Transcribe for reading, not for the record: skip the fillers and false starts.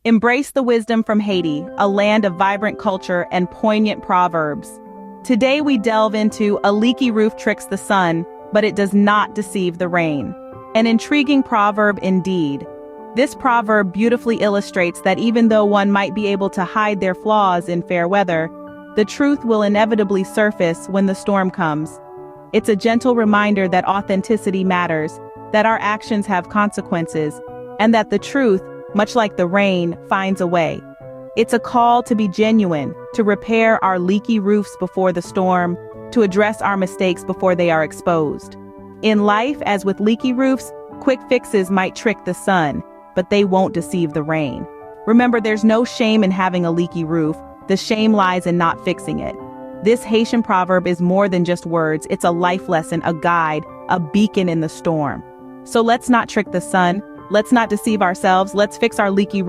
Embrace the wisdom from Haiti, a land of vibrant culture and poignant proverbs. Today we delve into "A leaky roof tricks the sun, but it does not deceive the rain." An intriguing proverb indeed. This proverb beautifully illustrates that even though one might be able to hide their flaws in fair weather, the truth will inevitably surface when the storm comes. It's a gentle reminder that authenticity matters, that our actions have consequences, and that the truth, much like the rain, finds a way. It's a call to be genuine, to repair our leaky roofs before the storm, to address our mistakes before they are exposed. In life, as with leaky roofs, quick fixes might trick the sun, but they won't deceive the rain. Remember, there's no shame in having a leaky roof. The shame lies in not fixing it. This Haitian proverb is more than just words. It's a life lesson, a guide, a beacon in the storm. So let's not trick the sun. Let's not deceive ourselves. Let's fix our leaky roof.